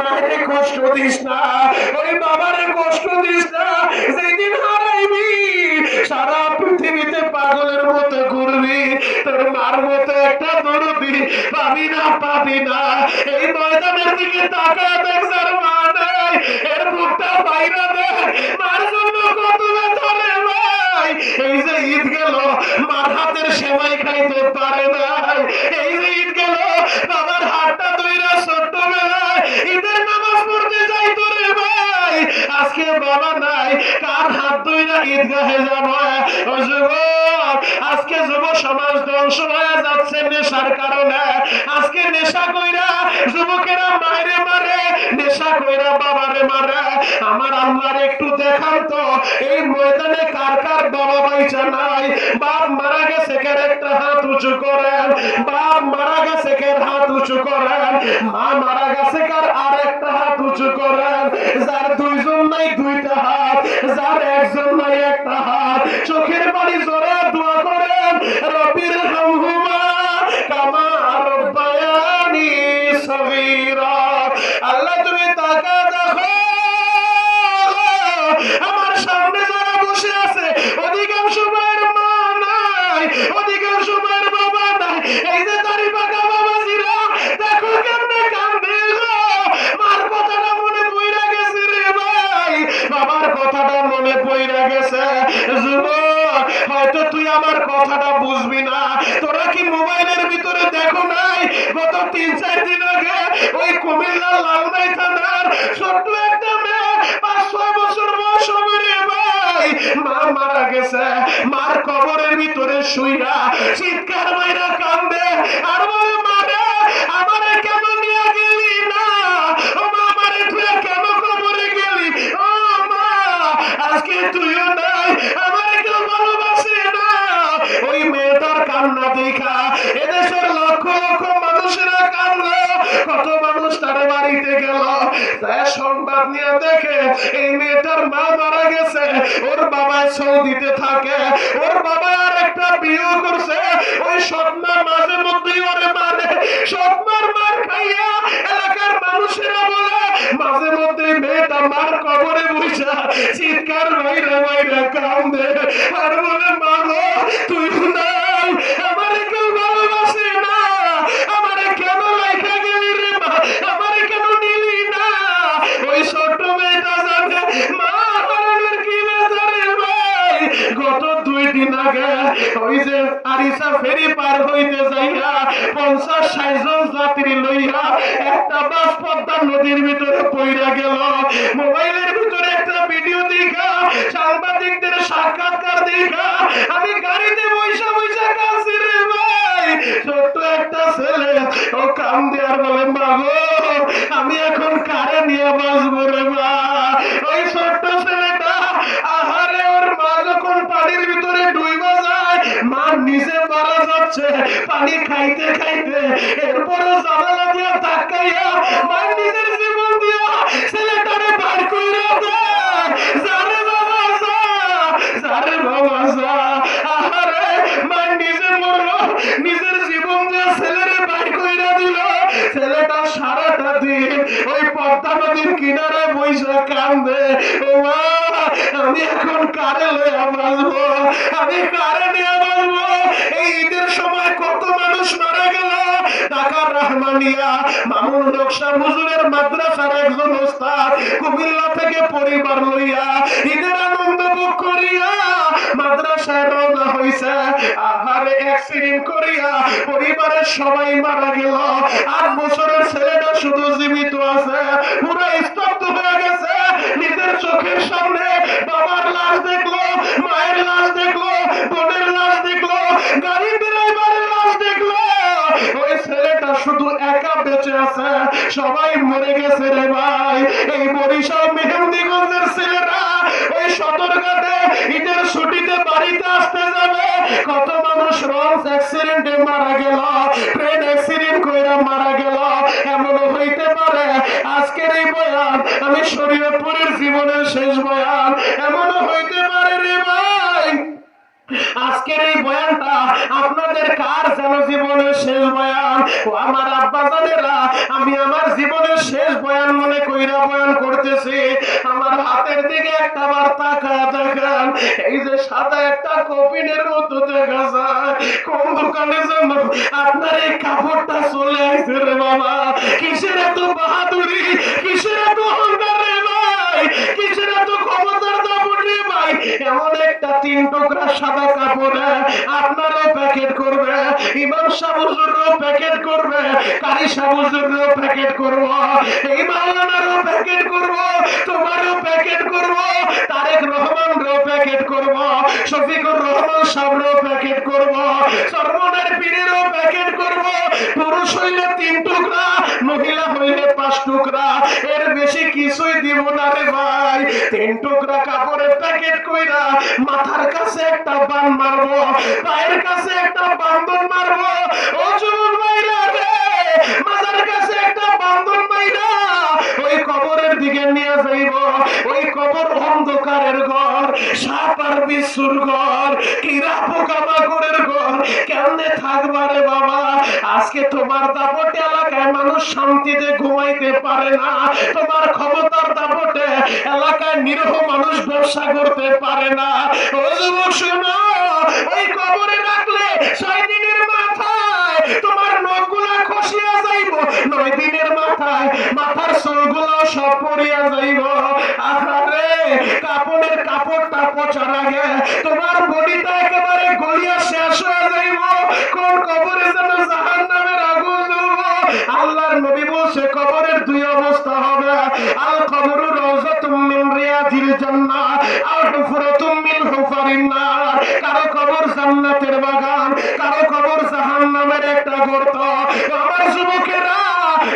মায়ের কষ্ট দিস না, ওই বাবারে কষ্ট দিস না। যেদিন হারাইবি সারা পৃথিবীতে পাগলের মতো ঘুরবি, তোর মার মতো একটা দরদি পাবি না। এই ময়দানের দিকে তাকায় দেখ, যার মা নাই এর মুখটা বাইরে দেখ, মার জন্য কত ব্যথা রে ভাই। এই যে ঈদ গেল মার হাতের সেমাই খাইতে পারে নাই, এই যে ঈদ গেল বাবার হাতটা ধইরা ছোট্টবেলায় ঈদের নামাজ পড়তে যাইতো রে ভাই, আজকে বাবা নাই, কার হাত ধইরা ঈদগাহে যাবো? ও যুবক, আজকে যুব সমাজ ধ্বংস হয়ে যাচ্ছে নেশার কারণে। আজকে নেশা কইরা যুবকেরা মায়েরে মারে, নেশা কইরা বাবারে মারে। আমার আল্লাহর একটু দেখান তো এই ময়দানে কার কার বাবা বাইচা নাই? বাপ মারা গেছে কার একটা হাত উঁচু করেন, বাপ মারা গেছে কার হাত উঁচু করেন, মা মারা গেছে কার আর একটা হাত উঁচু করেন। যার দুইজন নাই দুইটা হাত, যার একজন নাই একটা হাত, চোখের পানি জোরে দোয়া করেন, রব্বির হামহুমা কামা রব্বায়ানি সগীরা। আল্লাহ তুমি তাকা দেখো, আমার সামনে যারা বসে আছে অধিকাংশ মায়ের মা নাই, অধিকাংশ মায়ের বাবা নাই। এই যে দাড়ি পাকা বাবাজিরা দেখো কেমনে কান্দে গো, মার কথাটা মনে পইরা গেছে রে ভাই, বাবার কথাটা মনে পইরা গেছে। যুবক, হয়তো তুই আমার কথাটা বুঝবি না। তোরা কি মোবাইলের ভিতরে দেখো নাই গত 3-4 দিন আগে ওই কুমিল্লার লালমাই থানার ছোট্ট একটা মেয়ে 5-6 বছর বয়স হবে রে ভাই, মা মারা গেছে, মার কবরের ভিতরে শুইরা চিৎকার মাইরা কান্দে আর বলে, মারে আমারে কেন নিয়ে গেলি না? ও মা, আমারে তুই কেন কবরে গেলি? ও মা, আজকে তুইও নাই, আমারে কেউ ভালোবাসে না। ওই মেয়েটার কান্না দেখা এদেশের লক্ষ লক্ষ মানুষেরা কাঁদলো, কত মানুষ তার বাড়িতে গেল, সংবাদ নিয়ে দেখে এই মেয়েটার মা মারা গেছে, ওর বাবা সৌদিতে থাকে, ওর বাবা আর একটা বিয়ে করছে, ওই সৎমা মাঝে মধ্যেই ওরে মারে। সৎমার মার খাইয়া এলাকার মানুষেরা বলে মাঝে মধ্যে মেয়েটা মার কবরে বসা চিৎকার মাইরা মাইরা কান্দে আর বলে, মা গো তুই নাই, আমারে কেউ ভালোবাসে না, আমারে কেন লাইখা গেলি রে মা, আমারে কেন নিলি না? ওই ছোট মেয়েটা জানে মা হারানোর কি ব্যথা রে ভাই। গত 2 দিন আগে ওই যে আরিসা ফেরি পার হইতে যাইয়া 50-60 জন যাত্রী লইয়া একটা বাস পদ্মা নদীর ভিতরে পইরা গেল। মোবাইলের ভিতরে একটা ভিডিও দেখা, সাংবাদিকদের সাক্ষাৎকার দেখা আমি গাড়িতে বইসা বইসা কাঁদছি রে ভাই। ছোট্ট একটা ছেলে ও কান্দে আর বলে, মা গো আমি এখন কারে নিয়ে বাঁচবো রে মা। ওই ছোট্ট ছেলেটা আহারে, ওর মা যখন পানির ভিতরে ডুইবা যায়, মা নিচে মারা যাচ্ছে পানি খাইতে খাইতে, এরপরে জানালা দিয়া তাকাইয়া মা নিজের জীবন দিয়া ছেলেটারে বার কইরা দেয়, যারে বাবা যা, যারে বাবা যা। আহারে, মা নিজে মরলো, নিজের জীবন দিয়া ছেলেরে বার কইরা দিল। ছেলেটা সারাটা দিন ওই পদ্মা নদীর কিনারে বইসা কান্দে, ও মা আমি এখন কারে লইয়া বাঁচবো, আমি কারে নিয়ে বাঁচবো? এই ঈদের সময় কত মানুষ মারা গেল। ঢাকার রহমানিয়া মামুন নকশা হুজুরের মাদ্রাসার একজন ওস্তাদ কুমিল্লা থেকে পরিবার লইয়া ঈদের আনন্দ ভোগ করিয়া মাদ্রাসায় রওনা হইছে। আহারে, অ্যাক্সিডেন্ট করিয়া পরিবারের সবাই মারা গেল। 8 বছরের ছেলেটা শুধু জীবিত আছে, পুরো স্তব্ধ হয়ে গেছে। নিজের চোখের সামনে বাবার লাশ দেখলো, মায়ের লাশ দেখলো, বোনের লাশ দেখলো, গাড়ি ড্রাইভারের লাশ দেখলো। ওই ছেলেটা শুধু একা বেঁচে আছে, সবাই মরে গেছে রে ভাই। এই বরিশাল মেহেন্দিগঞ্জের ছেলেরা ওই সদরঘাটে ঈদের ছুটিতে বাড়িতে আসতে যাবে, কত মানুষ রোড অ্যাক্সিডেন্টে মারা গেল, ট্রেন অ্যাক্সিডেন্ট কইরা মারা গেল। এমন হইতে পারে আজকের এই বয়ান আমি শরীয়তপুরের জীবনের শেষ বয়ান, এমনও হইতে পারে রে ভাই আজকের এই বয়ানটা আপনাদের কার যেন জীবনের শেষ বয়ান। ও আমার আব্বাজানেরা, আমি আমার জীবনের শেষ বয়ান মনে কইরা বয়ান করতেছি, আমার হাতের দিকে একটা বার তাকায় দেখেন, এই যে সাদা একটা কপিনের মতো দেখা যায়, কোন দোকানে যেন আপনার এই কাপড়টা চলে আসছে রে বাবা। কিসের এত বাহাদুরি, কিসের এত অহংকার রে ভাই, কিসের এত ক্ষমতার দাপট রে ভাই। এমন একটা 3 টুকরা সাদা কাপড়ে আপনারও প্যাকেট করবে, ইমাম সাহেব হুজুরও প্যাকেট করবে, কারি সাহেব হুজুরও প্যাকেট করব, এই মাওলানারও প্যাকেট করব, তোমারও প্যাকেট করব, তারেক রহমানরও প্যাকেট করব, শফিকুর রহমান সাহেবরও প্যাকেট করব, সরমনের পীরেরও প্যাকেট করব। পুরুষ হইলে 3 টুকরা, মহিলা হইলে 5 টুকরা, এর বেশি কিছুই দিব না রে ভাই। 3 টুকরা কাপড়ের প্যাকেট কইরা মাথার কাছে একটা বান মারবো, পায়ের কাছে একটা বান্ধন মারবো। ও যুবক ভাইরা রে, মাথার কাছে একটা বান্ধন মাইরা ওই কবরের দিকে নিয়ে যাইব। ওই কবর অন্ধকারের ঘর, সাপ আর বিচ্ছুর ঘর, কিরা পোকামাকড়ের ঘর, কেমনে থাকবা রে বাবা। আজকে তোমার দাপটে এলাকায় মানুষ শান্তিতে ঘুমাইতে পারে না, তোমার ক্ষমতার দাপটে এলাকায় নিরীহ মানুষ ব্যবসা করতে পারে না। ও যুবক শোনো, ওই কবরে রাখলে 6 দিনের মাথায় তোমার নখগুলা খসিয়া যাইব, 9 দিনের মাথায় মাথার চুলগুলো সব পড়িয়া যাইব। আরে কাপড়ের কাপড়টা পচার আগে তোমার বডিটা একেবারে গলিয়া শেষ হয়ে যাইব। কোন কবরে যেন জাহান্নামের আগুন জ্বলবে। আল্লাহর নবী বলছে কবরের 2 অবস্থা হবে, আল কবরু রাউযাতুম মিন রিয়াদিল জান্নাহ আও হুফরাতুম মিন হুফারিন নার। কারো কবর জান্নাতের বাগান, কারো কবর জাহান্নামের একটা গর্ত। আমার যুবকেরা,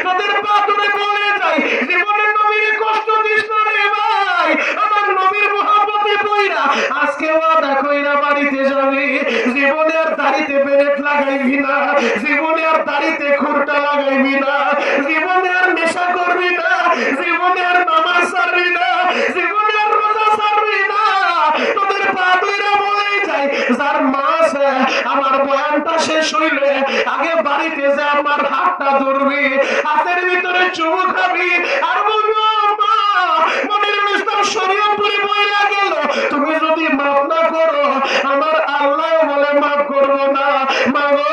তাদের পা ধরে বলে যাই, জীবনের নবীর কষ্ট দিস না রে ভাই। আমার নবীর মহব্বতে পইরা আজকে ওয়াদা কইরা বাড়িতে যাবি, জীবনে আর দাড়িতে বেরেট লাগাইবি না, জীবনে আর দাড়িতে খুরটা লাগাইবি না, জীবনে আর নেশা করবি না, জীবনে আর নামাজ ছাড়বি না, জীবনে আর রোজা ছাড়বি না। তোদের পা ধরে বলে যাই, যার মা আছে আমার বয়ানটা শেষ হইলে আগে বাড়িতে যে আমার হাতটা ধরবি, হাতের ভিতরে চুমু খাবি আর বলবি মা, মনিরুল ইসলাম শরীয়তপুরে বইলা গেল, তুমি যদি মাফ না করো আমার আল্লাহ বলে মাফ করবো না। মা গো,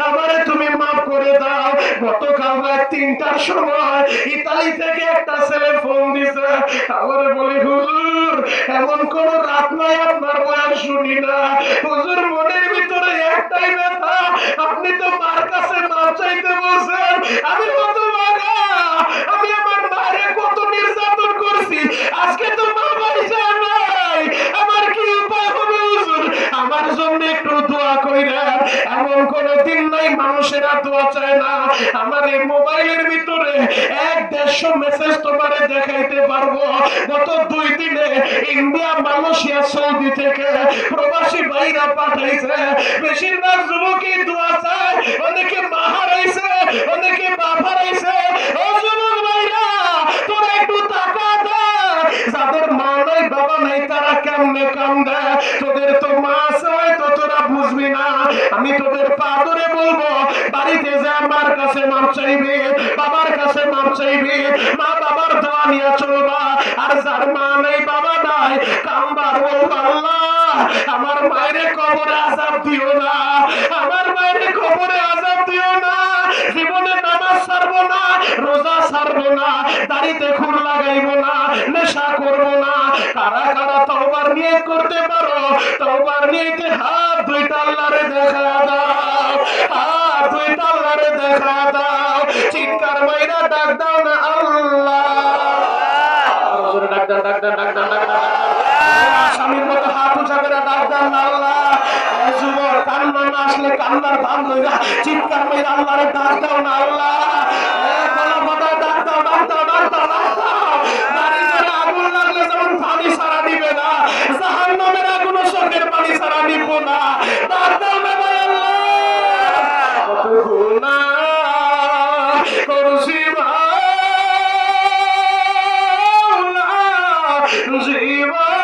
আমারে তুমি মাফ করে দাও। গতকাল রাত 3টার সময় ইতালি থেকে একটা ছেলে ফোন দিছে, আমারে বলে হুজুর এমন কোন রাত নাই আপনার বয়ান শুনি না, হুজুর মনের ভিতরে একটাই ব্যথা, আপনি তো মার কাছে মাপ চাইতে বলছেন। আমি কত ভাগা, আমি আমার মায়ের কত নির্যাতন করছি, আজকে তো মা পয়সা নাই, আমার কি উপায় হবে হুজুর, আমার জন্য একটু দোয়া কইরা। এমন কোন দিন নাই মানুষেরা দোয়া চায় না। আমার এই মোবাইলের ভিতরে 150 মেসেজ তোমারে দেখাইতে পারবো। গত 2 দিনে ইন্ডিয়া, মালয়েশিয়া, সৌদি থেকে প্রবাসী ভাইরা পাঠাইছে, বেশিরভাগ যুবকই দোয়া চায়, অনেকে মা হারাইছে, অনেকে বাপ হারাইছে। ও যুবক ভাইরা, তোরা একটু তাকা দে, যাদের মা নাই বাবা নাই তারা কেমনে কান্দে। তোদের তো মা আছে হয়তো তোরা বুঝবি না। আমি তোদের পা ধরে বলবো, বাড়িতে যা মার কাছে মাপ চাইবি, বাবার কাছে মাপ চাইবি, মা বাবার দোয়া নিয়ে চলবা। আর যার মা নাই বাবা নাই কামবার, ও আল্লাহ আমার মায়ের কবরে আযাব দিও না, আমার মায়ের কবরে আযাব দিও না। জীবনে নামাজ ছাড়বো না, রোজা ছাড়বো না, দাড়িতে খুর লাগাইবো না, নেশা করবো না। কারা কারা তওবার নিয়ত করতে পারো? তওবার নিয়তে হাত 2টা আল্লাহরে দেখা দাও, হাত 2টা আল্লাহরে দেখা দাও। চিৎকার মাইরা ডাক দাও না আল্লাহ, ডাক দাও, ডাক দাও, ডাক দাও, ডাক দাও। স্বামীর মতো হাত উঁচা করে ডাক দাও না আল্লাহ। যুবক কান্না না আসলে কান্নার ভান লইরা চিৎকার মাইরা আল্লাহরে ডাক দাও না আল্লাহ। গলা ফাটায় ডাক দাও, ডাক দাও, ডাক দাও, ডাক দাও। বাড়ি ধরে আগুন লাগলে যেমন পানি ছাড়া দিবে না, জাহান্নামের আগুনও চোখের পানি ছাড়া নিব না। ডাক দাও না ভাই আল্লাহ। কত গুনাহ করছি মাওলা, জীবন